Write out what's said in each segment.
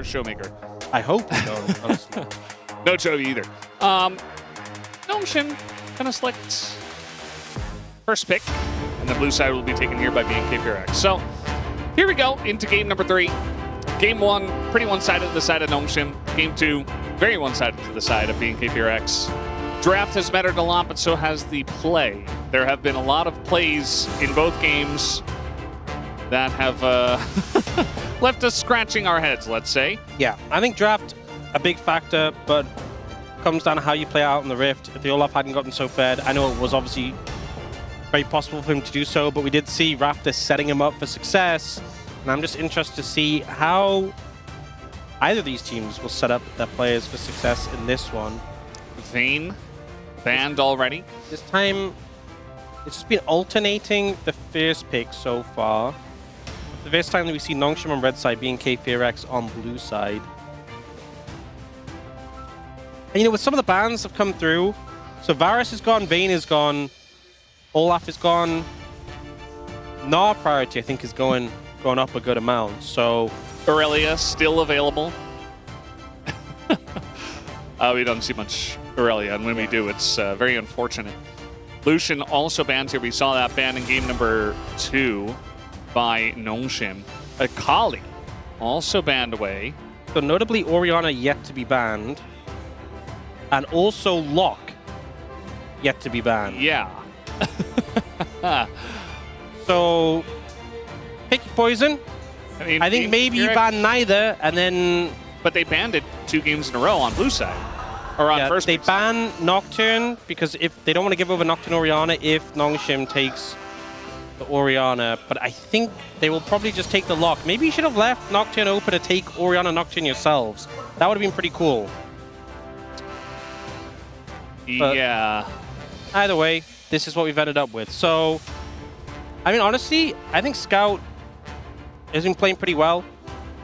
Showmaker? I hope we don't, honestly. No Chovy either. Notion gonna select first pick, and the blue side will be taken here by BFX. So here we go into game number 3. Game 1, pretty one-sided to the side of Notion. Game 2, very one-sided to the side of BFX. Draft has mattered a lot, but so has the play. There have been a lot of plays in both games that have left us scratching our heads, let's say. Yeah, I think draft, a big factor, but comes down to how you play out in the Rift. If the Olaf hadn't gotten so fed, I know it was obviously very possible for him to do so, but we did see Raptor setting him up for success, and I'm just interested to see how either of these teams will set up their players for success in this one. Vayne banned already. This time, it's just been alternating the first pick so far. The first time that we see Nongshim on red side, BFX on blue side. And, you know, with some of the bans have come through, so Varus is gone, Vayne is gone, Olaf is gone. Gnar priority, I think, is going up a good amount, so... Aurelia still available. We don't see much Aurelia, and when we do, it's very unfortunate. Lucian also banned here. We saw that ban in game number 2 by Nongshim. Akali also banned away. So notably, Orianna yet to be banned. And also Locke yet to be banned. Yeah. So, pick your poison. I think maybe you ban neither, and then... But they banned it 2 games in a row on blue side. Or on first they ban Nocturne, because if they don't want to give over Nocturne Orianna if Nongshim takes the Orianna, but I think they will probably just take the Lock. Maybe you should have left Nocturne open to take Orianna Nocturne yourselves. That would have been pretty cool. But yeah. Either way, this is what we've ended up with. So, I mean, honestly, I think Scout has been playing pretty well.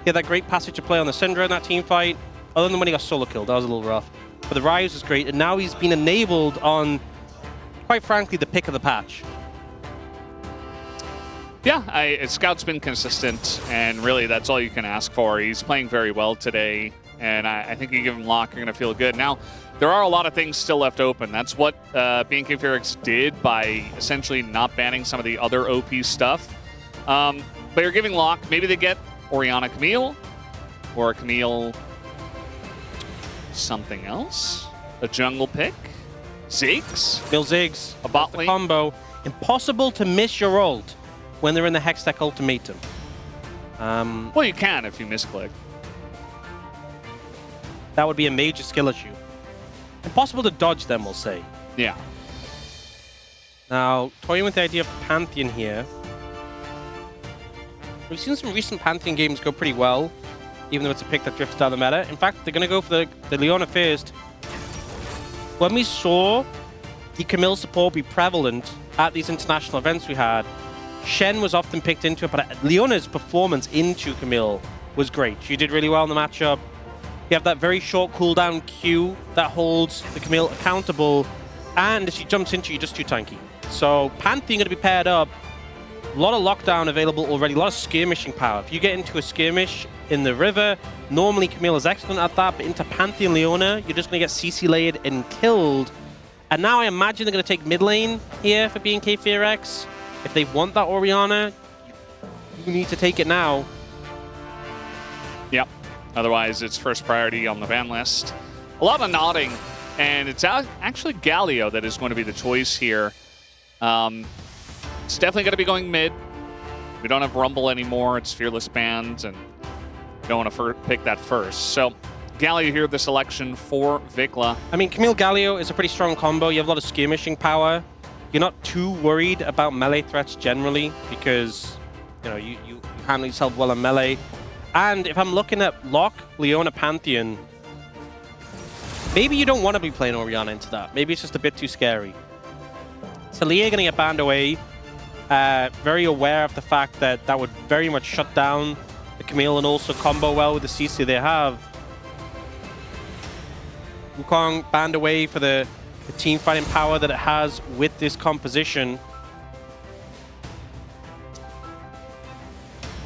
He had that great passage to play on the Syndra in that team fight. Other than when he got solo killed, that was a little rough. But the Ryze was great, and now he's been enabled on, quite frankly, the pick of the patch. Yeah, Scout's been consistent, and really that's all you can ask for. He's playing very well today, and I think you give him Lock, you're going to feel good. Now, there are a lot of things still left open. That's what BFX did by essentially not banning some of the other OP stuff. But you're giving Lock. Maybe they get Orianna Camille, or a Camille something else. A jungle pick. Ziggs. Bill Ziggs. A bot lane. Combo. Impossible to miss your ult when they're in the Hextech Ultimatum. Well, you can if you misclick. That would be a major skill issue. Impossible to dodge them, we'll say. Yeah. Now, toying with the idea of Pantheon here. We've seen some recent Pantheon games go pretty well, even though it's a pick that drifted out of the meta. In fact, they're going to go for the Leona first. When we saw the Camille support be prevalent at these international events we had, Shen was often picked into it, but Leona's performance into Camille was great. She did really well in the matchup. You have that very short cooldown Q that holds the Camille accountable, and if she jumps into you, just too tanky. So Pantheon going to be paired up. A lot of lockdown available already, a lot of skirmishing power. If you get into a skirmish in the river, normally Camille is excellent at that, but into Pantheon Leona, you're just going to get CC layered and killed. And now I imagine they're going to take mid lane here for BFX. If they want that Orianna, you need to take it now. Yep. Otherwise, it's first priority on the ban list. A lot of nodding, and it's actually Galio that is going to be the choice here. It's definitely going to be going mid. We don't have Rumble anymore. It's Fearless banned, and we don't want to pick that first. So Galio here, the selection for Vikla. I mean, Camille Galio is a pretty strong combo. You have a lot of skirmishing power. You're not too worried about melee threats generally because, you know, you handle yourself well in melee. And if I'm looking at Locke, Leona, Pantheon, maybe you don't want to be playing Orianna into that. Maybe it's just a bit too scary. Talia going to get banned away. Very aware of the fact that that would very much shut down the Camille and also combo well with the CC they have. Wukong banned away for the team fighting power that it has with this composition.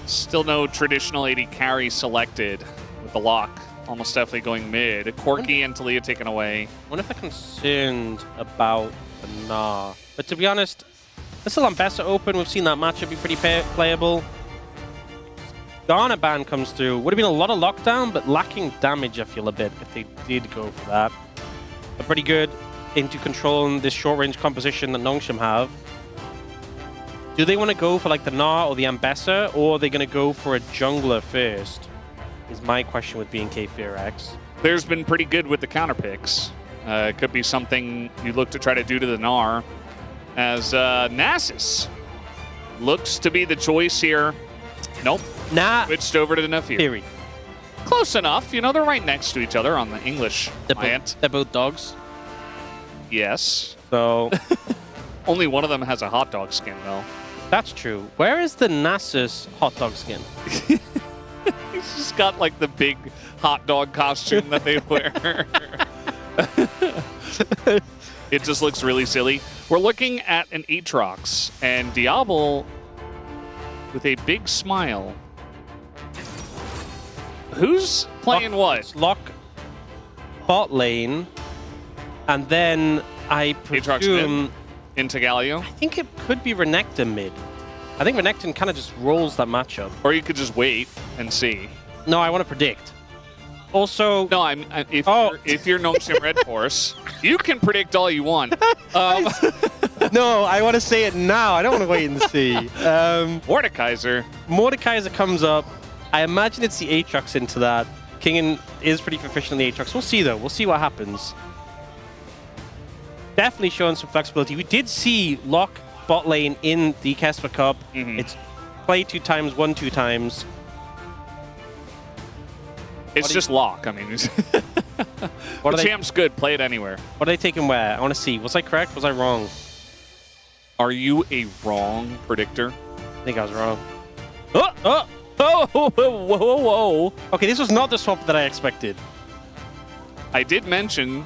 Still no traditional AD carry selected. with the lock. Almost definitely going mid. Corky and Talia taken away. I wonder if they're concerned about the Gnar. But to be honest, they're still on Bessa open. We've seen that matchup be pretty playable. Garner ban comes through. Would have been a lot of lockdown, but lacking damage, I feel a bit, if they did go for that. They're pretty good into controlling this short-range composition that Nongshim have. Do they want to go for like the Gnar or the Ambessa, or are they going to go for a jungler first? Is my question with BNK FearX. There's been pretty good with the counter picks. It could be something you look to try to do to the Gnar, as Nasus looks to be the choice here. Nope. Nah. Switched over to Nafiri. Theory. Close enough. You know, they're right next to each other on the English client. They're both dogs. Yes. So only one of them has a hot dog skin, though. That's true. Where is the Nasus hot dog skin? He's just got like the big hot dog costume that they wear. It just looks really silly. We're looking at an Aatrox, and Diablo with a big smile. Who's playing what? Lock bot lane, and then I presume into Galio. I think it could be Renekton mid. I think Renekton kind of just rolls that matchup. Or you could just wait and see. No, I want to predict. Also, no, if you're Nongshim Red Force, you can predict all you want. No, I want to say it now. I don't want to wait and see. Mordekaiser comes up. I imagine it's the Aatrox into that. Kingen is pretty proficient in the Aatrox. We'll see, though. We'll see what happens. Definitely showing some flexibility. We did see Lock bot lane in the Kesper Cup. It's play 2 times, won 2 times. It's just Lock. I mean, the champ's good. Play it anywhere. What are they taking where? I want to see. Was I correct? Was I wrong? Are you a wrong predictor? I think I was wrong. Whoa. Okay, this was not the swap that I expected. I did mention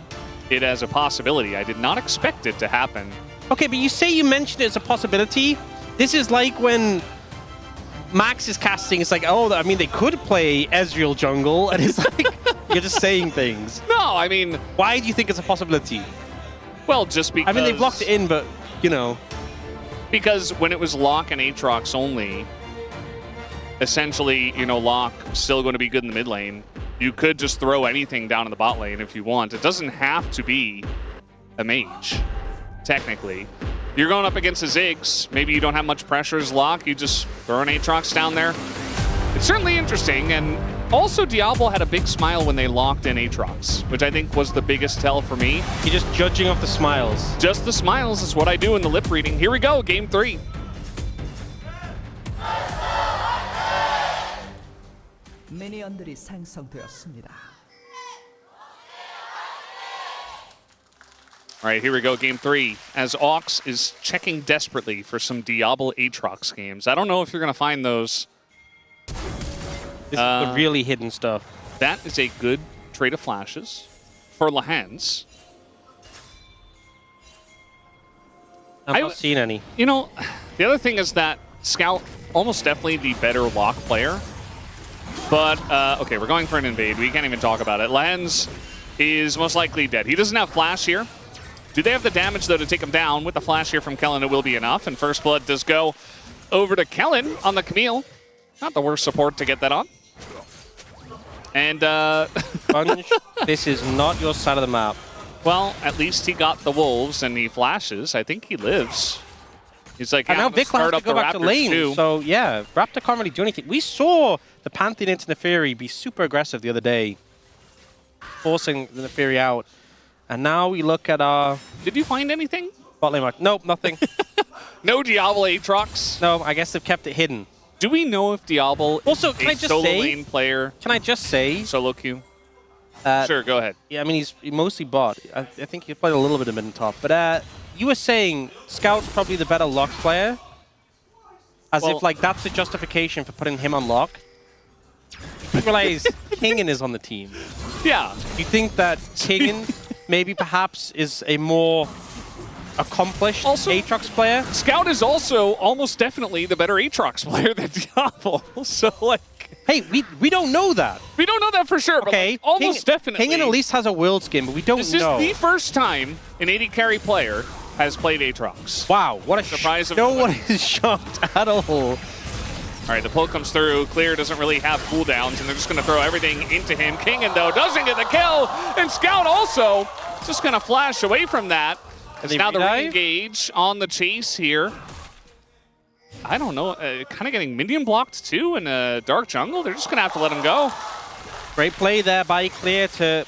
it as a possibility. I did not expect it to happen. Okay, but you say you mentioned it as a possibility. This is like when Max is casting. It's like, oh, I mean, they could play Ezreal jungle, and it's like you're just saying things. No, I mean, why do you think it's a possibility? Well, just because. I mean, they've locked it in, but you know, because when it was Lock and Aatrox only, essentially, you know, Lock still going to be good in the mid lane. You could just throw anything down in the bot lane if you want. It doesn't have to be a mage, technically. You're going up against a Ziggs. Maybe you don't have much pressure as Lock. You just throw an Aatrox down there. It's certainly interesting. And also, Diablo had a big smile when they locked in Aatrox, which I think was the biggest tell for me. You're just judging off the smiles. Just the smiles is what I do in the lip reading. Here we go, game 3. 미니언들이 생성되었습니다. All right, here we go, game 3. As Aux is checking desperately for some Diablo Aatrox games. I don't know if you're going to find those. This is the really hidden stuff. That is a good trade of flashes for Lahans. I've not seen any. You know, the other thing is that Scout almost definitely the better Lock player. But, okay, we're going for an invade. We can't even talk about it. Lahans is most likely dead. He doesn't have flash here. Do they have the damage, though, to take him down? With the flash here from Kellen, it will be enough. And First Blood does go over to Kellen on the Camille. Not the worst support to get that on. And, Sponge, this is not your side of the map. Well, at least he got the Wolves and he flashes. I think he lives. He's like, and now Vic has to go back to lane. Too. So, yeah, Raptor can't really do anything. We saw the Pantheon into Neferi be super aggressive the other day, forcing the Neferi out. And now we look at our... Did you find anything? Bot lane mark. Nope, nothing. No Diablo Aatrox? No, I guess they've kept it hidden. Do we know if Diablo also, is a solo lane player? Can I just say... Solo queue? Sure, go ahead. Yeah, I mean, he's mostly bot. I think he played a little bit of mid and top. But you were saying Scout's probably the better Lock player? As if, like, that's the justification for putting him on Lock? You realize Kingen is on the team. Yeah. You think that Kingen maybe perhaps is a more accomplished Aatrox player? Scout is also almost definitely the better Aatrox player than Diablo. So, like... Hey, we don't know that. We don't know that for sure, but Okay, like, almost definitely. Kingen at least has a world skin, but we don't This know. is the first time an 80 carry player has played Aatrox. Wow, what a Surprise of No one everybody. is shocked at all. All right, the pull comes through. Clear doesn't really have cooldowns, and they're just going to throw everything into him. Kingen, though, doesn't get the kill, and Scout also just going to flash away from that. It's now the re-engage on the chase here. I don't know, kind of getting minion blocked too in a dark jungle. They're just going to have to let him go. Great play there by Clear to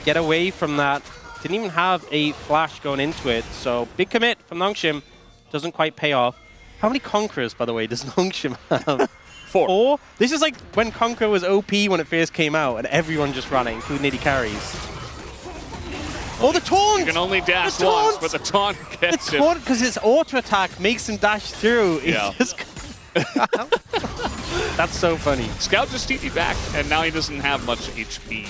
get away from that. Didn't even have a flash going into it, so big commit from Nongshim. Doesn't quite pay off. How many Conquerors, by the way, does Nongshim have? 4. This is like when Conqueror was OP when it first came out, and everyone just ran it, including 80 carries. Oh, the taunt! You can only dash once, but the taunt gets him. The taunt, because his auto attack makes him dash through. Yeah. That's so funny. Scout just TP'd back, and now he doesn't have much HP.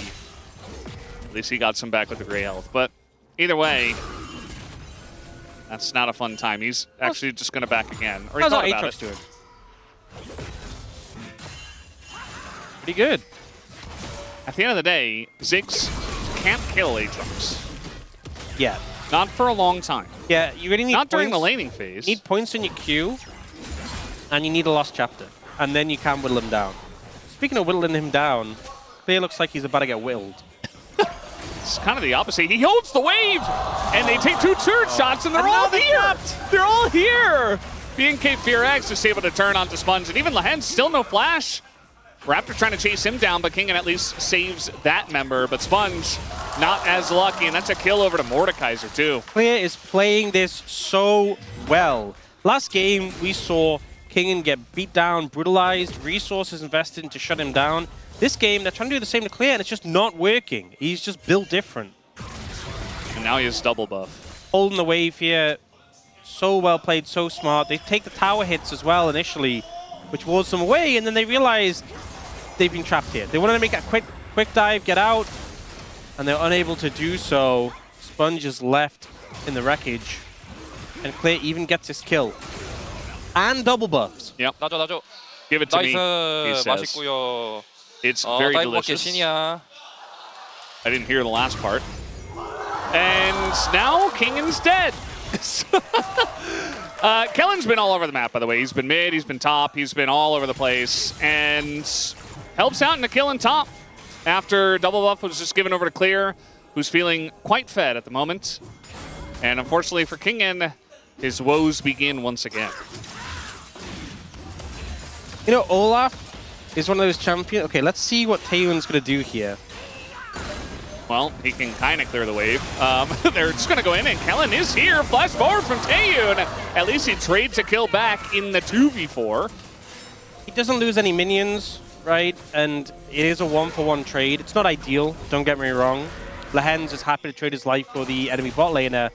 At least he got some back with the gray health. But either way, that's not a fun time. He's actually just going to back again. Or he thought about it. Doing? Pretty good. At the end of the day, Ziggs can't kill Aatrox. Yeah. Not for a long time. Yeah, you really need Not during the points. laning phase. You need points in your queue, and you need a lost chapter. And then you can whittle him down. Speaking of whittling him down, Clear looks like he's about to get whittled. It's kind of the opposite. He holds the wave, and they take 2 turret shots, and they're all here. They're all here. BNK BFX just able to turn onto Sponge, and even Lahen's still no flash. Raptor trying to chase him down, but Kingen at least saves that member. But Sponge not as lucky, and that's a kill over to Mordekaiser too. Clear is playing this so well. Last game, we saw Kingen get beat down, brutalized, resources invested to shut him down. This game, they're trying to do the same to Clear, and it's just not working. He's just built different. And now he has double buff. Holding the wave here. So well played, so smart. They take the tower hits as well initially, which wards them away, and then they realize they've been trapped here. They wanted to make a quick dive, get out, and they're unable to do so. Sponge is left in the wreckage, and Clear even gets his kill. And double buffs. Yep. 나줘. Give it to me, he 나이스. says. 맛있고요. It's very 다이브 delicious. 신이야. I didn't hear the last part. And now Kingen's dead. Kellen's been all over the map, by the way. He's been mid, he's been top, he's been all over the place, and helps out in the kill in top after double buff was just given over to Clear, who's feeling quite fed at the moment. And unfortunately for Kingen, his woes begin once again. You know, Olaf is one of those champions. Okay, let's see what Taeyun's going to do here. Well, he can kind of clear the wave. They're just going to go in, and Kellen is here. Flash forward from Taeyun. At least he trades a kill back in the 2v4. He doesn't lose any minions, right? And it is a 1-for-1 trade. It's not ideal, don't get me wrong. Lahen's is happy to trade his life for the enemy bot laner.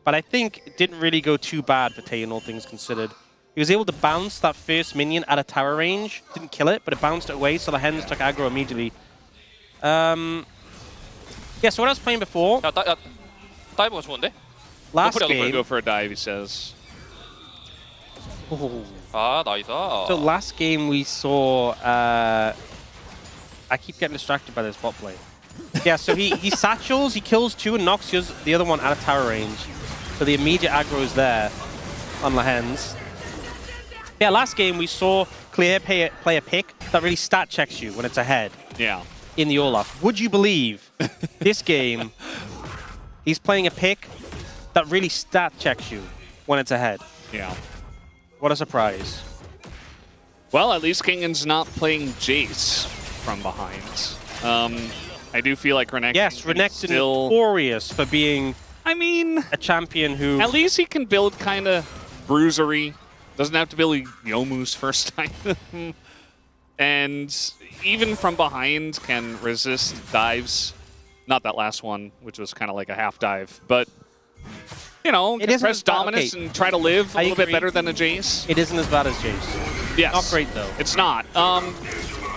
But I think it didn't really go too bad for Taeyun, all things considered. He was able to bounce that first minion at a tower range. Didn't kill it, but it bounced it away, so Lahen's took aggro immediately. Yeah, so what I was playing before, 야, 다이브가 좋은데? last Go game... for a dive, he says. Oh. 아, 나이스. So last game we saw... I keep getting distracted by this bot play. Yeah, so he satchels, he kills 2 and knocks the other one out of tower range. So the immediate aggro is there on Lahen's. Yeah, last game we saw Clear play a pick that really stat checks you when it's ahead. Yeah. In the Olaf. Would you believe this game he's playing a pick that really stat checks you when it's ahead? Yeah. What a surprise. Well, at least Kingen's not playing Jace from behind. I do feel like Renekton. Yes, Renekton still notorious for being I mean, a champion who... at least he can build kind of bruisery. Doesn't have to build Yomu's first time. And even from behind can resist dives. Not that last one, which was kind of like a half dive. But, you know, can press dominance and try to live a little bit better than a Jace. It isn't as bad as Jace. Yes. Not great, though. It's not.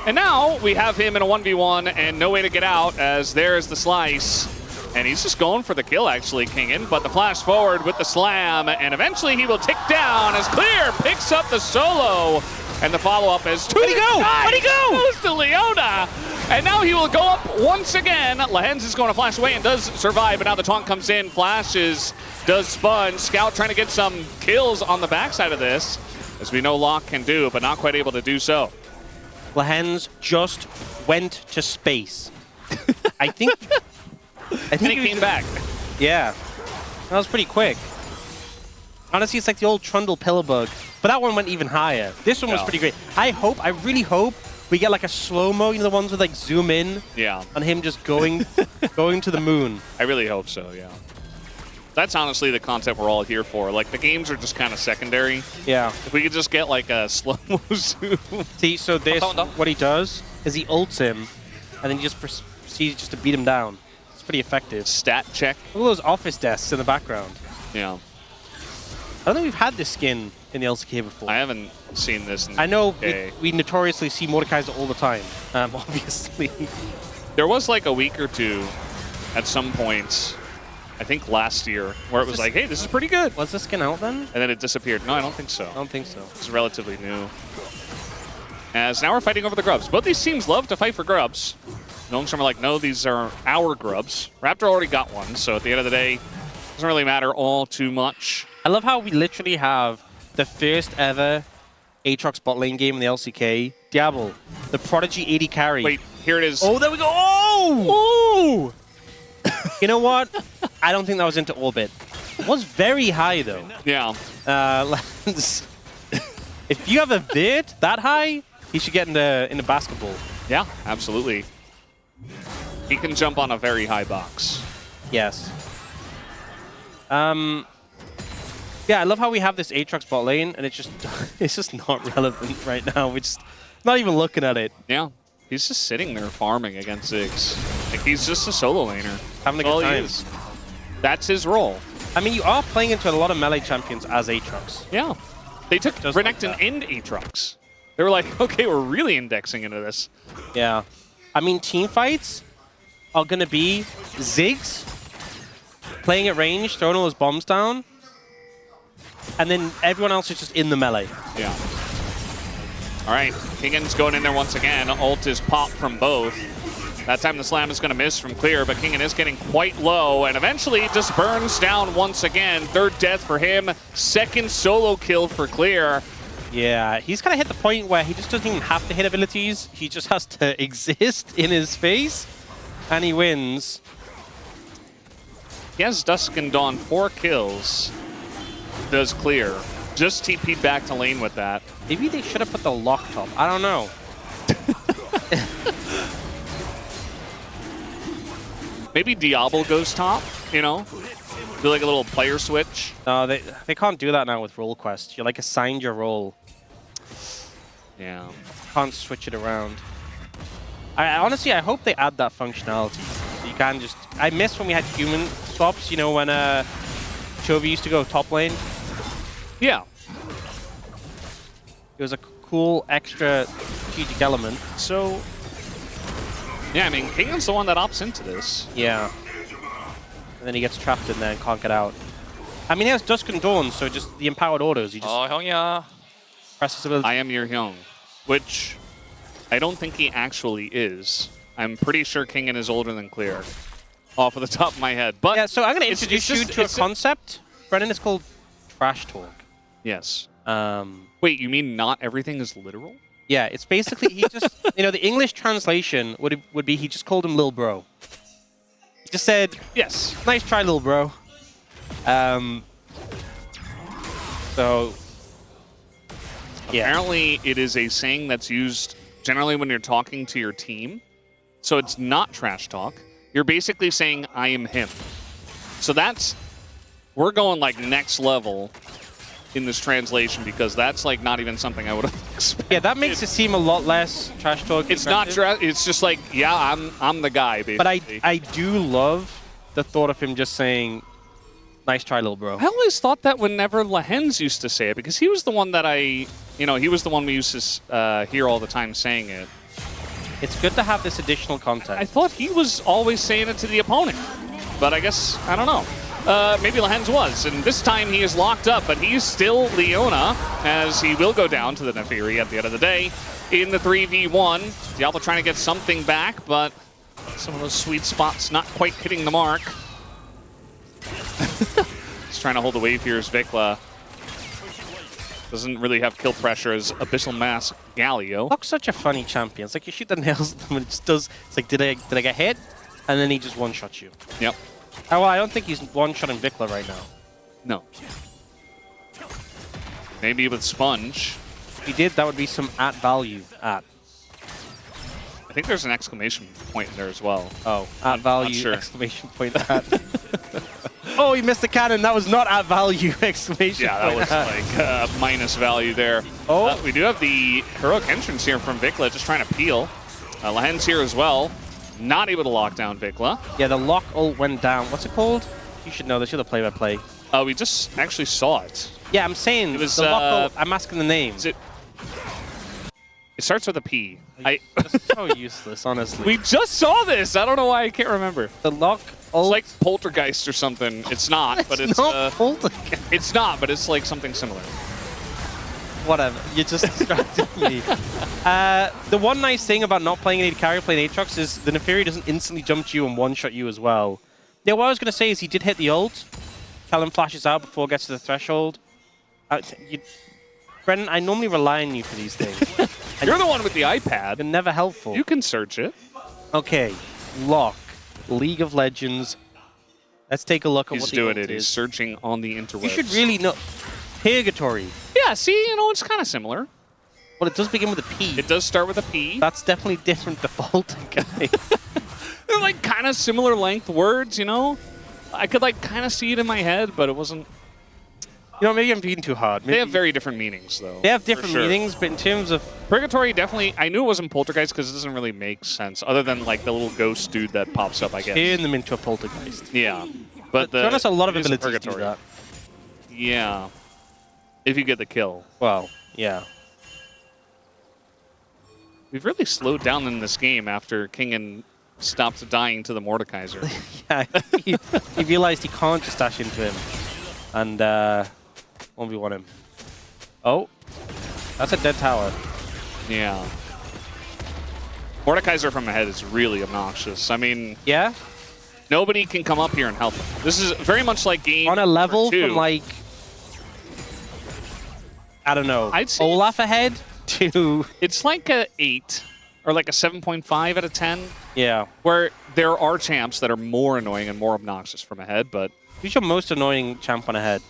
And now we have him in a 1v1 and no way to get out, as there's the slice. And he's just going for the kill, actually, Kingen. But the flash forward with the slam, and eventually he will tick down as Clear picks up the solo. And the follow-up is to Where'd he go? Nice! Where'd he go? Goes to Leona. And now he will go up once again. Lehens is going to flash away and does survive, but now the taunt comes in, flashes, does spun. Scout trying to get some kills on the backside of this, as we know Locke can do, but not quite able to do so. Lehens just went to space. I think And he came back. Yeah. That was pretty quick. Honestly, it's like the old Trundle Pillarbug, but that one went even higher. This one was pretty great. I really hope we get like a slow-mo, you know, the ones with like zoom in on him just going going to the moon. I really hope so, yeah. That's honestly the concept we're all here for. Like, the games are just kind of secondary. Yeah. If we could just get like a slow-mo zoom. See, so this, what he does is he ults him, and then he just proceeds just to beat him down. It's pretty effective. Stat check. Look at those office desks in the background. Yeah. I don't think we've had this skin in the LCK before. I haven't seen this in I know LCK. we notoriously see Mordekaiser all the time, obviously. There was like a week or two at some points, I think last year, where it was like, hey, this is pretty good. Was the skin out then? And then it disappeared. No, I don't think so. I don't think so. It's relatively new. As now we're fighting over the grubs. Both these teams love to fight for grubs. Nongstorm are like, no, these are our grubs. Raptor already got one, so at the end of the day, it doesn't really matter all too much. I love how we literally have the first ever Aatrox bot lane game in the LCK. Diablo, the Prodigy 80 carry. Wait, here it is. Oh, there we go. Oh! You know what? I don't think that was into orbit. It was very high, though. Yeah. If you have a vid that high, he should get in the basketball. Yeah, absolutely. He can jump on a very high box. Yes. Yeah, I love how we have this Aatrox bot lane, and it's just not relevant right now. We're just not even looking at it. Yeah. He's just sitting there farming against Ziggs. Like, he's just a solo laner. Having a That's all good he time. is. That's his role. I mean, you are playing into a lot of melee champions as Aatrox. Yeah. They took Just like Renekton that. and Aatrox. They were like, okay, we're really indexing into this. Yeah. I mean, team fights are going to be Ziggs playing at range, throwing all his bombs down, and then everyone else is just in the melee. Yeah. All right, Kingan's going in there once again. Ult is popped from both. That time the slam is going to miss from Clear, but Kingan is getting quite low, and eventually just burns down once again. Third death for him. Second solo kill for Clear. Yeah, he's kind of hit the point where he just doesn't even have to hit abilities. He just has to exist in his face, and he wins. He has Dusk and Dawn 4 kills. Does Clear. Just TP'd back to lane with that. Maybe they should have put the lock top. I don't know. Maybe Diablo goes top, you know? Do like a little player switch. No, they can't do that now with role quest. You're like assigned your role. Yeah. Can't switch it around. Honestly, I hope they add that functionality. So you can just... I miss when we had human swaps, you know, when Chovy used to go top lane. Yeah. It was a cool extra strategic element. So, yeah, I mean, Kingan's the one that opts into this. Yeah. And then he gets trapped in there and can't get out. I mean, he has Dusk and Dawn, so just the empowered orders. He just 형이야. presses ability. I am your Hyung, which I don't think he actually is. I'm pretty sure Kingan is older than Clear, off of the top of my head. But Yeah, so I'm going to it's introduce you just- to a it's- concept. Brennan, it's called trash talk. Yes. Um, Wait, you mean not everything is literal? yeah, it's basically, he just, you know, the English translation would be he just called him Lil Bro. He just said, Yes. nice try, Lil Bro. So, yeah. Apparently, it is a saying that's used generally when you're talking to your team. So it's not trash talk. You're basically saying, I am him. So that's, we're going like next level in this translation because that's like not even something I would have expected. Yeah, that makes it seem a lot less trash talk. It's not aggressive. it's just like, yeah, I'm the guy, basically. But I do love the thought of him just saying, nice try, Lil Bro. I always thought that whenever Lehens used to say it, because he was the one that he was the one we used to hear all the time saying it. It's good to have this additional context. I thought he was always saying it to the opponent, but I guess, I don't know. maybe Lehens was. And this time he is locked up, but he's still Leona, as he will go down to the Neferi at the end of the day in the 3v1. Diablo trying to get something back, but some of those sweet spots not quite hitting the mark. He's trying to hold the wave here as Vikla. Doesn't really have kill pressure as Abyssal Mask Galio. Locke's such a funny champion. It's like you shoot the nails at them and it just does. It's like, did I get hit? And then he just one-shots you. Yep. Oh, well, I don't think he's one-shotting Vikla right now. No. Maybe with Sponge. If he did, that would be some at value at. I think there's an exclamation point in there as well. Oh, at value, sure. exclamation point at. Oh, he missed the cannon. That was not at value, exclamation Yeah, point that was like minus value there. Oh. We do have the heroic entrance here from Vikla, just trying to peel. Lehens here as well. Not able to lock down Vikla. Yeah, the lock ult went down. What's it called? You should know this. You're the play-by-play. We just actually saw it. Yeah, I'm saying It was, the lock ult. I'm asking the name. Is it? It starts with a P. That's so useless, honestly. We just saw this. I don't know why I can't remember. The lock ult. It's like Poltergeist or something. It's not, but it's not Poltergeist. It's not, but it's like something similar. Whatever. You just distracted me. The one nice thing about not playing AD carry, playing Aatrox, is the Neferi doesn't instantly jump to you and one-shot you as well. Yeah, what I was going to say is he did hit the ult. Callum flashes out before it gets to the threshold. Brendan, I normally rely on you for these things. You're the one with the iPad. You're never helpful. You can search it. Okay, Lock, League of Legends. Let's take a look at He's what the doing ult it. He's is. searching on the interwebs. You should really know. Purgatory. Yeah, see, you know, it's kind of similar. Well, it does begin with a P. It does start with a P. That's definitely different default, guy. They're like kind of similar length words, you know? I could like kind of see it in my head, but it wasn't. You know, maybe I'm being too hard. Maybe They have very different meanings, though. They have different for sure. meanings, but in terms of... Purgatory, definitely. I knew it wasn't Poltergeist because it doesn't really make sense, other than like the little ghost dude that pops up, I guess. Turn them into a poltergeist. Yeah. But To be honest, a lot of it is abilities do Purgatory. that. Yeah. If you get the kill. Well, yeah. We've really slowed down in this game after Kingen stopped dying to the Mordekaiser. Yeah, he realized he can't just dash into him and 1v1 him. Oh, that's a dead tower. Yeah. Mordekaiser from ahead is really obnoxious. I mean, Yeah? nobody can come up here and help him. This is very much like game On a level number 2. from like, I don't know, I'd say Olaf ahead to... It's like a 8 or like a 7.5 out of 10, Yeah. where there are champs that are more annoying and more obnoxious from ahead, but Who's your most annoying champ on ahead?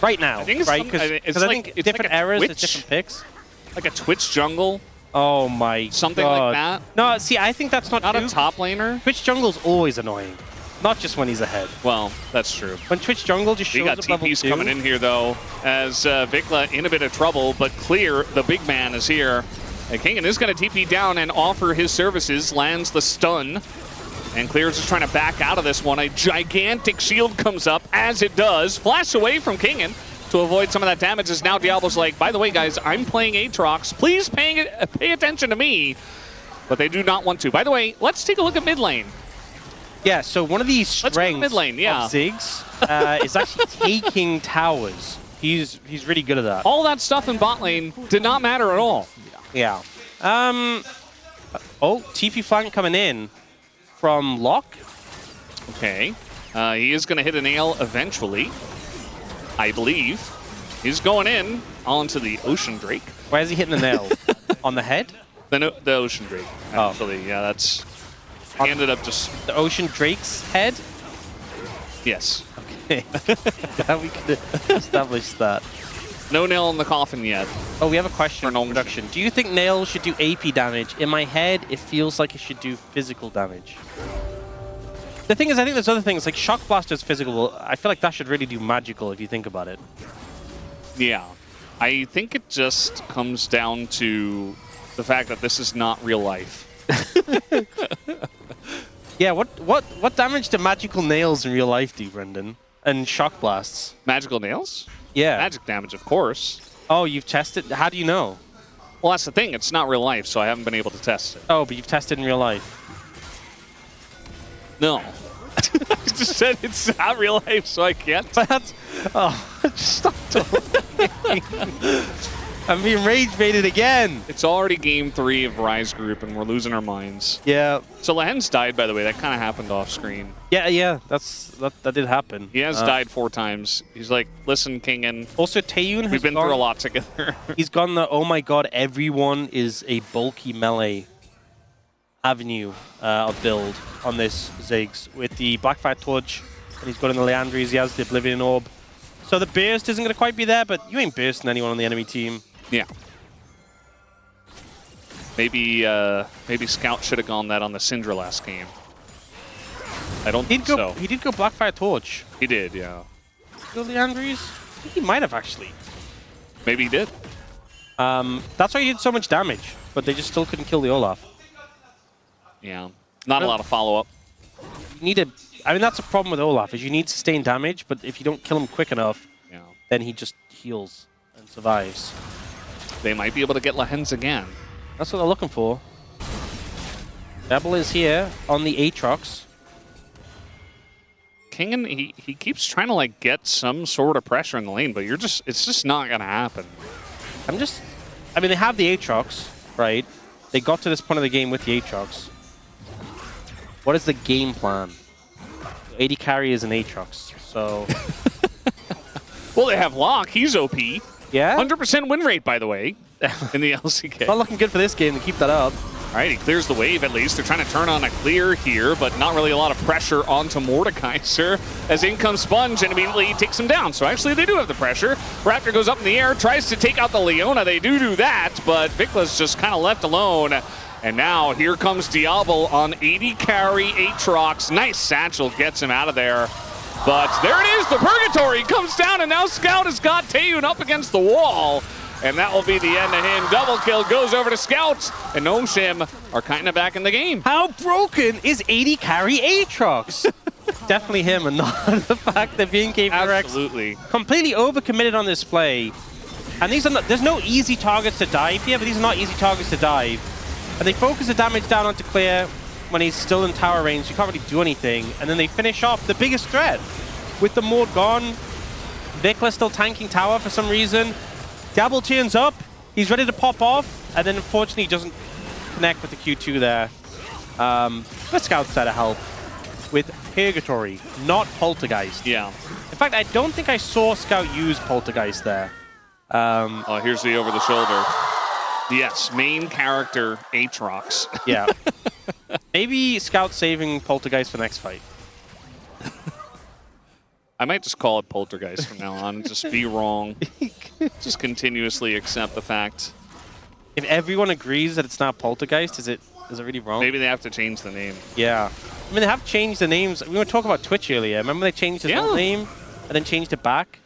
Right now, I think it's right? some- it's Because I like- think it's different like a eras, Twitch. there's different picks. like a Twitch jungle, Oh my something God. like that. No, see, I think that's not Not true. a top laner. Twitch jungle's always annoying. Not just when he's ahead. Well, that's true. When Twitch jungle just We shows got up level TPs 2. coming in here, though, as Vikla in a bit of trouble, but Clear, the big man, is here. Kingen is going to TP down and offer his services, lands the stun, and Clear is just trying to back out of this one. A gigantic shield comes up, as it does, flash away from Kingen to avoid some of that damage, as now Diablo's like, by the way, guys, I'm playing Aatrox. Please pay attention to me. But they do not want to. By the way, let's take a look at mid lane. Yeah, so one of these Let's go to strengths mid lane, yeah. of Ziggs is actually taking towers. He's really good at that. All that stuff in bot lane did not matter at all. Yeah. Oh, TP flank coming in from Locke. Okay. He is going to hit a nail eventually, I believe. He's going in onto the Ocean Drake. Where is he hitting the nail? On the head? The Ocean Drake, actually. Yeah, that's... He ended up just... The Ocean Drake's head? Yes. Okay. Glad we could establish that. No nail in the coffin yet. Oh, we have a question For on an production. Do you think nail should do AP damage? In my head, it feels like it should do physical damage. The thing is, I think there's other things, like Shock Blast is physical. I feel like that should really do magical if you think about it. Yeah. I think it just comes down to the fact that this is not real life. Yeah, what damage do magical nails in real life do, Brendan? And Shock Blasts? Magical nails? Yeah. Magic damage, of course. Oh, you've tested? How do you know? Well, that's the thing. It's not real life, so I haven't been able to test it. Oh, but you've tested in real life. No. I just said it's not real life, so I can't. But that's... Oh, just stop talking. I'm being rage baited again. It's already game 3 of Rise Group, and we're losing our minds. Yeah. So Lahen's died, by the way. That kind of happened off screen. Yeah. That did happen. He has died 4 times. He's like, listen, Kingen. Also, Taeyun has We've been through a lot together. He's gone the, oh my god, everyone is a bulky melee avenue of build on this Ziggs. With the Blackfire Torch, and he's got in the Leandries, he has the Oblivion Orb. So the burst isn't going to quite be there, but you ain't bursting anyone on the enemy team. Yeah. Maybe Scout should have gone that on the Syndra last game. I don't think so. He did go Blackfire Torch. He did, yeah. Go Leandries? I think he might have actually. Maybe he did. That's why he did so much damage, but they just still couldn't kill the Olaf. Yeah. Not a lot of follow-up. You need I mean, that's a problem with Olaf, is you need sustained damage, but if you don't kill him quick enough, then he just heals and survives. They might be able to get Lahen's again. That's what they're looking for. Rebel is here on the Aatrox. Kingen, he keeps trying to like get some sort of pressure in the lane, but it's just not gonna happen. I mean, they have the Aatrox, right? They got to this point of the game with the Aatrox. What is the game plan? AD carry is an Aatrox, so... Well, they have Locke. He's OP. Yeah? 100% win rate, by the way, in the LCK. Not looking good for this game to keep that up. All right, he clears the wave at least. They're trying to turn on a clear here, but not really a lot of pressure onto Mordekaiser as in comes Sponge and immediately he takes him down. So actually they do have the pressure. Raptor goes up in the air, tries to take out the Leona. They do that, but Vikla's just kind of left alone. And now here comes Diablo on 80 carry Aatrox. Nice satchel gets him out of there. But there it is, the Purgatory comes down, and now Scout has got Taeyun up against the wall. And that will be the end of him. Double kill goes over to Scout, and Gnome are kind of back in the game. How broken is 80 carry Aatrox? Definitely him, and not the fact that BNK Absolutely. completely overcommitted on this play. And these are not, there's no easy targets to dive here, but these are not easy targets to dive. And they focus the damage down onto Clear when he's still in tower range. You can't really do anything. And then they finish off the biggest threat. With the Mord gone, Vikla still tanking tower for some reason. Dabble turns up. He's ready to pop off. And then unfortunately he doesn't connect with the Q2 there. But Scout's there to help with Purgatory, not Poltergeist. Yeah. In fact, I don't think I saw Scout use Poltergeist there. Oh, here's the over the shoulder. Yes, main character Aatrox. Yeah. Maybe Scout saving Poltergeist for next fight. I might just call it Poltergeist from now on. Just be wrong. Just continuously accept the fact. If everyone agrees that it's not Poltergeist, is it really wrong? Maybe they have to change the name. Yeah. I mean, they have changed the names. We were talking about Twitch earlier. Remember they changed his old name and then changed it back?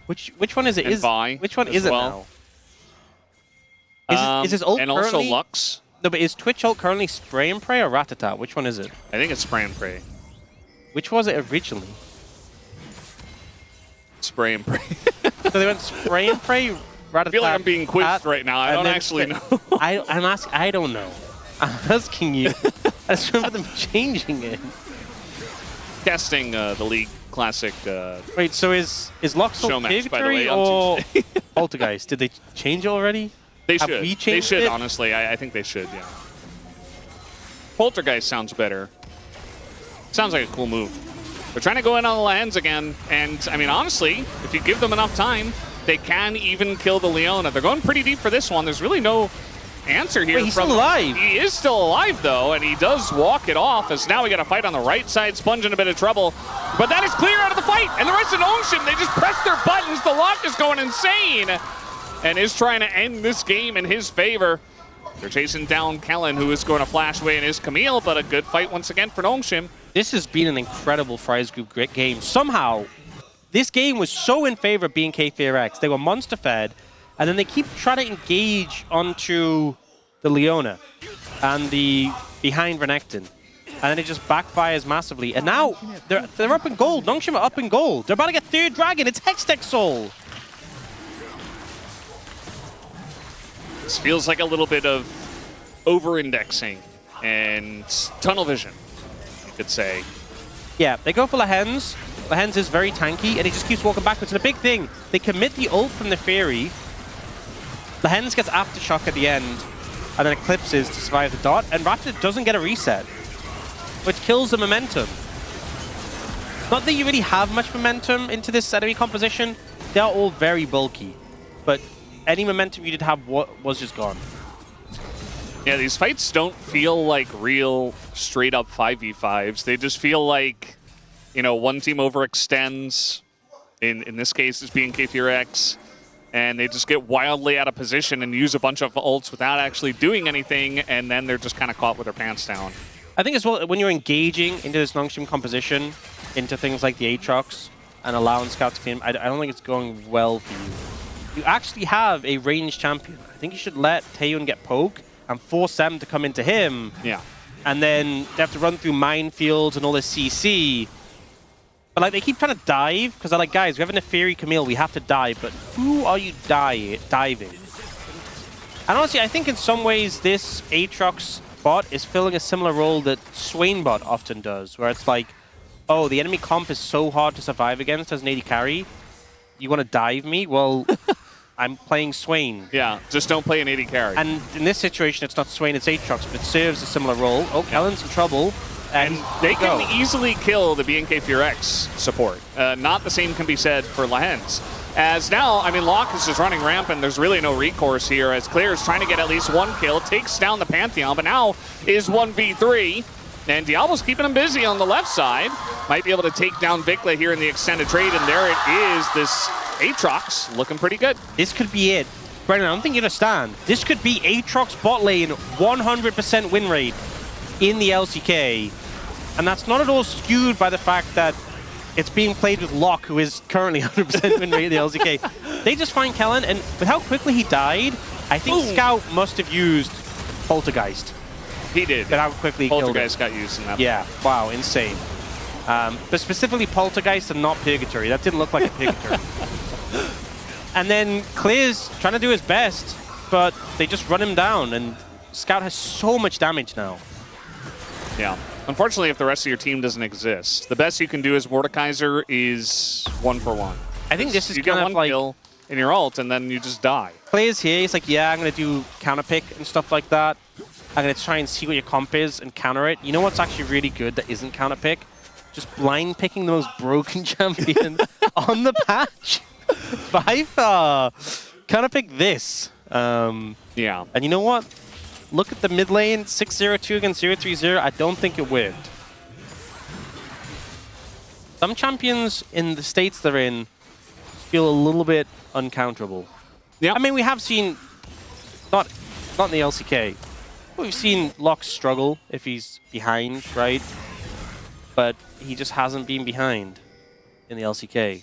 Which one is it? Which one is it now? Is his ult and currently... also Lux. No, but is Twitch ult currently Spray and Pray or Ratata? Which one is it? I think it's Spray and Pray. Which was it originally? Spray and Pray. So they went Spray and Pray, Ratata... I feel like I'm being quizzed right now. I don't actually know. I don't know. I'm asking you. I just remember them changing it. Testing the League Classic. Wait, so is Lux ult Purgatory or Poltergeist? Did they change it already? They should. They should, honestly. I think they should, yeah. Poltergeist sounds better. Sounds like a cool move. They're trying to go in on the lands again, and, I mean, honestly, if you give them enough time, they can even kill the Leona. They're going pretty deep for this one. There's really no answer here. Wait, he's still alive. He is still alive, though, and he does walk it off, as now we got a fight on the right side. Sponge in a bit of trouble, but that is clear out of the fight, and the rest of Gnome, they just press their buttons. The lock is going insane. And is trying to end this game in his favor. They're chasing down Kellen, who is going to flash away in his Camille, but a good fight once again for Gnome. This has been an incredible Fries Group great game. Somehow, this game was so in favor of BNK FairX. They were monster fed, and then they keep trying to engage onto the Leona and the behind Renekton. And then it just backfires massively. And now, they're up in gold. Nongshim are up in gold. They're about to get third dragon. It's Hextech Soul. This feels like a little bit of over-indexing and tunnel vision, you could say. Yeah, they go for Lahens. Lahens is very tanky, and he just keeps walking backwards. And the big thing, they commit the ult from the Fury. Lahens gets Aftershock at the end, and then Eclipses to survive the dot, and Raptor doesn't get a reset, which kills the momentum. Not that you really have much momentum into this enemy composition. They're all very bulky, but any momentum you did have was just gone. Yeah, these fights don't feel like real straight-up 5v5s. They just feel like, you know, one team overextends. In this case, it's being KFX. And they just get wildly out of position and use a bunch of ults without actually doing anything, and then they're just kind of caught with their pants down. I think as well, when you're engaging into this Nongshim composition, into things like the Aatrox and allowing Scout to clean, I don't think it's going well for you. You actually have a ranged champion. I think you should let Taeyun get poke and force them to come into him. Yeah. And then they have to run through minefields and all this CC. But like they keep trying to dive, because they're like, guys, we have a Neferi Camille, we have to dive, but who are you diving? And honestly, I think in some ways this Aatrox bot is filling a similar role that Swain bot often does, where it's like, oh, the enemy comp is so hard to survive against as an AD carry, you want to dive me? Well, I'm playing Swain. Yeah, just don't play an AD carry. And in this situation, it's not Swain, it's Aatrox, but it serves a similar role. Oh, Kellen's in trouble. And they can easily kill the BNK FureX support. Not the same can be said for Lahens. As now, I mean, Locke is just running rampant. There's really no recourse here as Clear is trying to get at least one kill, takes down the Pantheon, but now is 1v3. And Diablo's keeping him busy on the left side. Might be able to take down Vikla here in the extended trade, and there it is. This Aatrox looking pretty good. This could be it. Brennan, I don't think you understand. This could be Aatrox bot lane 100% win rate in the LCK. And that's not at all skewed by the fact that it's being played with Locke, who is currently 100% win rate in the LCK. They just find Kellen, and with how quickly he died, I think Scout must have used Poltergeist. He did. But how quickly he Poltergeist got used in that. Yeah, wow, insane. But specifically Poltergeist and not Purgatory. That didn't look like a Purgatory. And then Clear's trying to do his best, but they just run him down, and Scout has so much damage now. Yeah. Unfortunately, if the rest of your team doesn't exist, the best you can do as Mordekaiser is 1-for-1. I think this is you kind get of one like kill in your ult, and then you just die. Players here, he's like, yeah, I'm going to do counter pick and stuff like that. I'm going to try and see what your comp is and counter it. You know what's actually really good that isn't counter pick? Just blind picking the most broken champion on the patch. By far. Counter pick this. Yeah. And you know what? Look at the mid lane, 6-0-2 against 0-3-0. I don't think it worked. Some champions in the states they're in feel a little bit uncounterable. Yeah. I mean, we have seen, not in the LCK, we've seen Locke struggle if he's behind, right? But he just hasn't been behind in the LCK.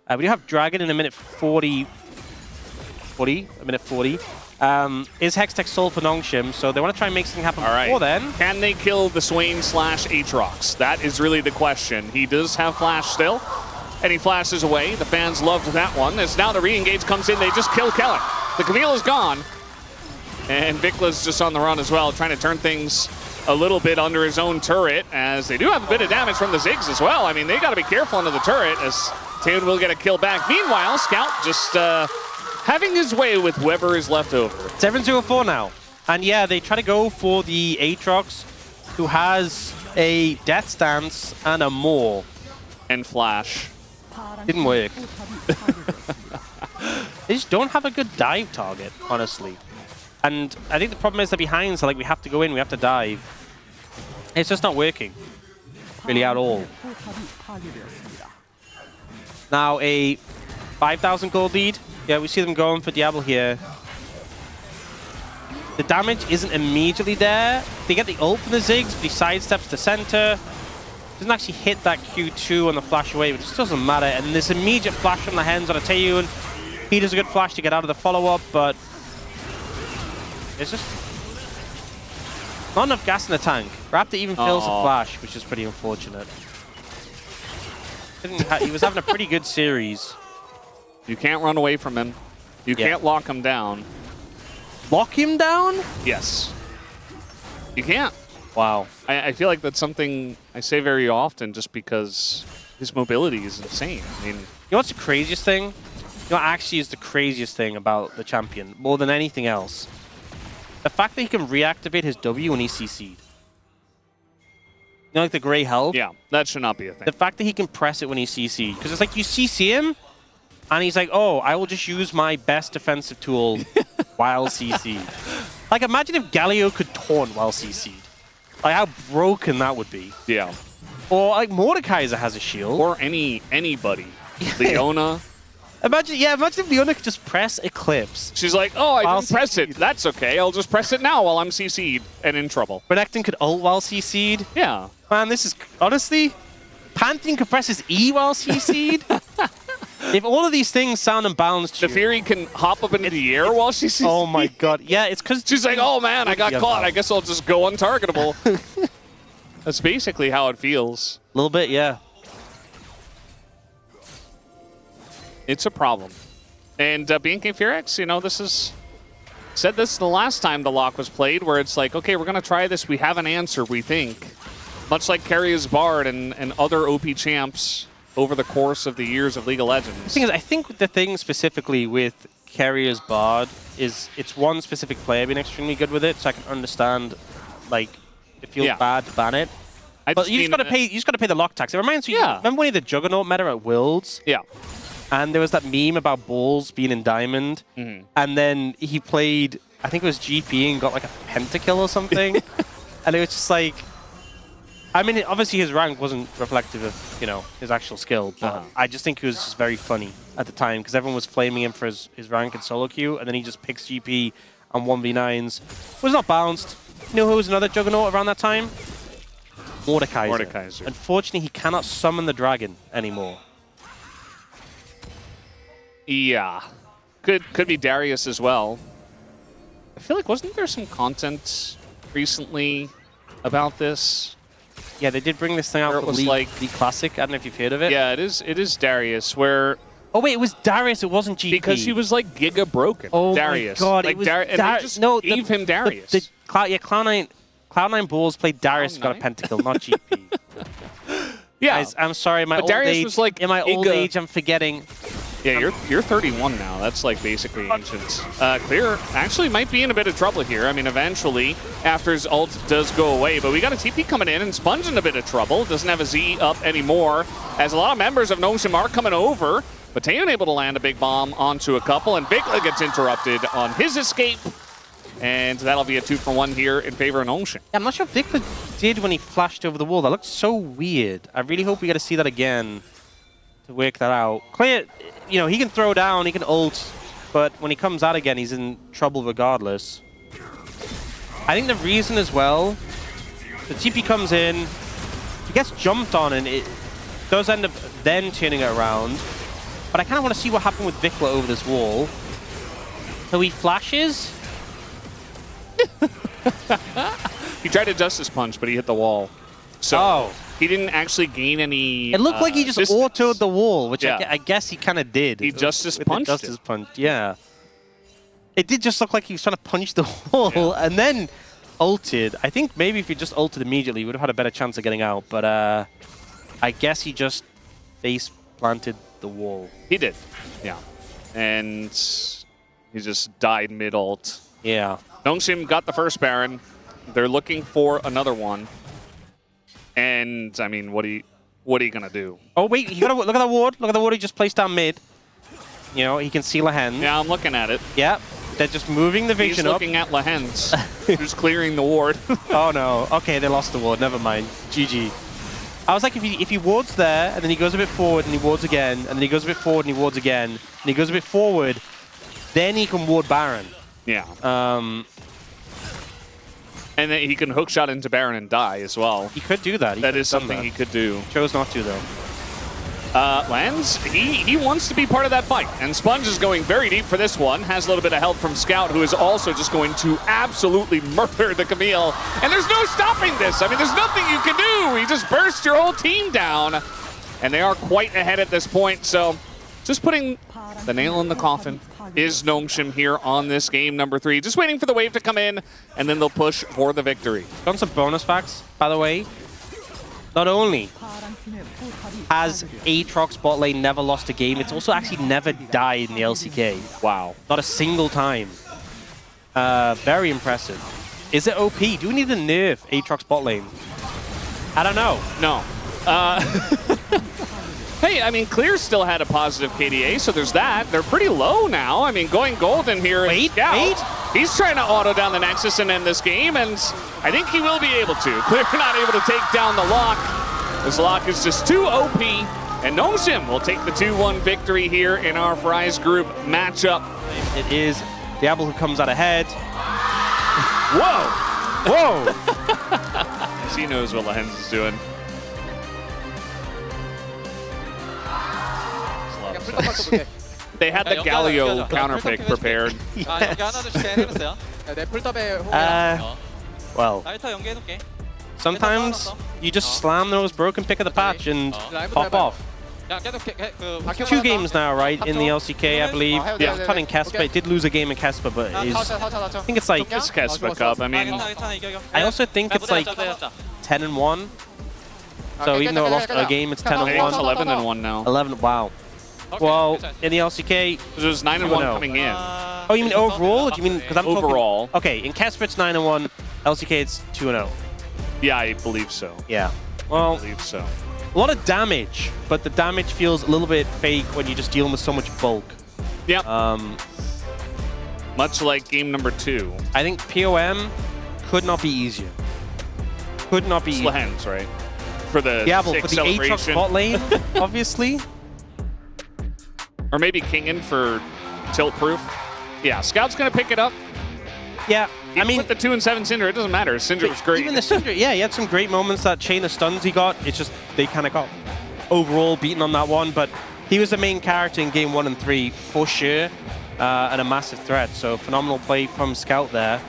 We do have Dragon in a minute 40. Is Hextech sold for Nongshim, so they want to try and make something happen before then. Can they kill the Swain / Aatrox? That is really the question. He does have flash still, and he flashes away. The fans loved that one. As now the re-engage comes in, they just kill Kellen. The Camille is gone, and Vikla's just on the run as well, trying to turn things a little bit under his own turret, as they do have a bit of damage from the Ziggs as well. I mean, they got to be careful under the turret, as Taeyun will get a kill back. Meanwhile, Scout just having his way with whoever is left over. 7-0-4 now. And yeah, they try to go for the Aatrox, who has a Death Stance and a Maw. And Flash. Didn't work. They just don't have a good dive target, honestly. And I think the problem is the behinds are like, we have to go in, we have to dive. It's just not working, really, at all. Now a 5,000 gold lead. Yeah, we see them going for Diablo here. The damage isn't immediately there. They get the ult from the Ziggs, but he sidesteps to center. Doesn't actually hit that Q2 on the flash away, but it just doesn't matter. And this immediate flash from the Hens on a Taeyun. He does a good flash to get out of the follow-up, but it's just not enough gas in the tank. Raptor even fails the flash, which is pretty unfortunate. He was having a pretty good series. You can't run away from him. You can't lock him down. lock him down? Yes. You can't. Wow. I feel like that's something I say very often just because his mobility is insane. I mean, You know what's the craziest thing? You know what actually is the craziest thing about the champion, more than anything else? The fact that he can reactivate his W when he's CC'd. You know, like the gray health? yeah, that should not be a thing. The fact that he can press it when he's CC'd. Because it's like you CC him, and he's like, oh, I will just use my best defensive tool while CC'd. Like, imagine if Galio could taunt while CC'd. Like, how broken that would be. Yeah. Or, like, Mordekaiser has a shield. Or anybody. Leona. Imagine if Leona could just press Eclipse. She's like, oh, I While didn't press it. CC'd. That's okay. I'll just press it now while I'm CC'd and in trouble. Renekton could ult while CC'd. Yeah. Man, this is... Honestly, Pantheon could press his E while CC'd. If all of these things sound unbalanced to The you... Fury can hop up into the air while she's CC'd. Oh my god. Yeah, it's because... She's like, oh man, I got caught. I guess I'll just go untargetable. That's basically how it feels. A little bit, yeah. It's a problem. And BNK Furex, you know, this is... Said this the last time the lock was played, where it's like, okay, we're going to try this. We have an answer, we think. Much like Carrier's Bard and other OP champs over the course of the years of League of Legends. The thing is, I think the thing specifically with Carrier's Bard is it's one specific player being extremely good with it, so I can understand, like, it feels bad to ban it. But you just gotta pay the lock tax. It reminds me, remember when he had the Juggernaut meta at Worlds? Yeah. And there was that meme about Balls being in Diamond, and then he played, I think it was GP, and got like a pentakill or something. And it was just like, I mean, obviously his rank wasn't reflective of, you know, his actual skill, but I just think it was just very funny at the time, because everyone was flaming him for his rank in solo queue, and then he just picks GP on 1v9s. Was not balanced. You know who was another Juggernaut around that time? Mordekaiser. Unfortunately, he cannot summon the dragon anymore. Yeah. Could be Darius as well. I feel like, wasn't there some content recently about this? Yeah, they did bring this thing out Where for it was League, like League Classic. I don't know if you've heard of it. Yeah, it is Darius, where... Oh, wait, it was Darius. It wasn't GP. Because he was, like, giga broken. Oh, Darius. my God. Like, It was and they just gave him Darius. Cloud9 Bulls played Darius, got a pentakill, not GP. Yeah. Guys, I'm sorry, my But old Darius age, was, like, in my old giga- age, I'm forgetting. Yeah, you're 31 now. That's like basically ancient. Clear actually might be in a bit of trouble here. I mean, eventually, after his ult does go away, but we got a TP coming in, and Sponge in a bit of trouble. Doesn't have a Z up anymore, as a lot of members of Notion are coming over. But Taeyeon able to land a big bomb onto a couple, and Vikla gets interrupted on his escape. And that'll be a 2-for-1 here in favor of Notion. Yeah, I'm not sure what Vikla did when he flashed over the wall. That looked so weird. I really hope we get to see that again to work that out. Clear, you know, he can throw down, he can ult, but when he comes out again, he's in trouble regardless. I think the reason as well, the TP comes in, he gets jumped on, and it does end up then turning it around. But I kind of want to see what happened with Vikla over this wall. So he flashes. He tried to Justice Punch, but he hit the wall. So he didn't actually gain any. It looked like he just distance. autoed the wall, which Yeah. I guess he kind of did. He Justice With the punched Justice it. Punch, yeah. It did just look like he was trying to punch the wall and then ulted. I think maybe if he just ulted immediately, he would have had a better chance of getting out. But I guess he just face planted the wall. He did, yeah. And he just died mid-ult. Yeah. Nongshim got the first Baron. They're looking for another one. And, I mean, what are you going to do? Oh, wait, you gotta look at the ward. Look at the ward he just placed down mid. You know, he can see Lehen. Yeah, I'm looking at it. Yeah, they're just moving the vision He's up. looking at Lehens, who's clearing the ward. Oh, no. Okay, they lost the ward. Never mind. GG. I was like, if he wards there, and then he goes a bit forward, and he wards again, and then he goes a bit forward, and he wards again, and he goes a bit forward, then he can ward Baron. Yeah. And then he can hookshot into Baron and die as well. He could do that. That is something he could do. Chose not to, though. Lands, he wants to be part of that fight. And Sponge is going very deep for this one. Has a little bit of help from Scout, who is also just going to absolutely murder the Camille. And there's no stopping this. I mean, there's nothing you can do. He just burst your whole team down. And they are quite ahead at this point. So just putting the nail in the coffin is Gnomeshim here on this game number 3. Just waiting for the wave to come in, and then they'll push for the victory. Got some bonus facts, by the way. Not only has Aatrox bot lane never lost a game, it's also actually never died in the LCK. Wow. Not a single time. Very impressive. Is it OP? Do we need to nerf Aatrox bot lane? I don't know. No. Hey, I mean, Clear still had a positive KDA, so there's that. They're pretty low now. I mean, going golden here. Wait. He's trying to auto down the Nexus and end this game, and I think he will be able to. Clear not able to take down the lock. This lock is just too OP, and Gnomeshim will take the 2-1 victory here in our Fries group matchup. It is Diablo who comes out ahead. Whoa! Whoa! He knows what Lens is doing. They had the Galio counterpick prepared. 연계 하나둘 셋 해봤어요. 네, 풀더베 호흡이랑 Well, 나이터 연계해놓을게. sometimes you just slam those broken pick of the patch and pop off. 야, 계속 그 2 games now, right, in the LCK, I believe. Yeah. Cutting Casper. It did lose a game in Casper, but it is, I think it's like, It's Kespa Cup. I mean, 괜찮아 이겨. I also think it's like 10-1. So even though I lost a game, it's I think it's 10-1. 11-1 now. 11, wow. Well, in the LCK, It was 9-1 2-0. coming in. oh, you mean overall? Or do you mean, because I'm Overall. talking, okay, in Casper it's 9-1, LCK it's 2-0. Yeah, I believe so. Yeah. I Well, believe so. a lot of damage, but the damage feels a little bit fake when you're just dealing with so much bulk. Yep. Much like game number 2. I think POM could not be easier. Could not be easier. Slahens, right? For the Diablo six for the Aatrox celebration. bot lane, obviously. Or maybe Kingen for tilt proof. Yeah, Scout's going to pick it up. Yeah, I mean, with the 2-7 Syndra, it doesn't matter. Syndra was great. even the Syndra, yeah, he had some great moments. That chain of stuns he got, it's just they kind of got overall beaten on that one. But he was the main character in game 1 and 3 for sure, and a massive threat. So phenomenal play from Scout there.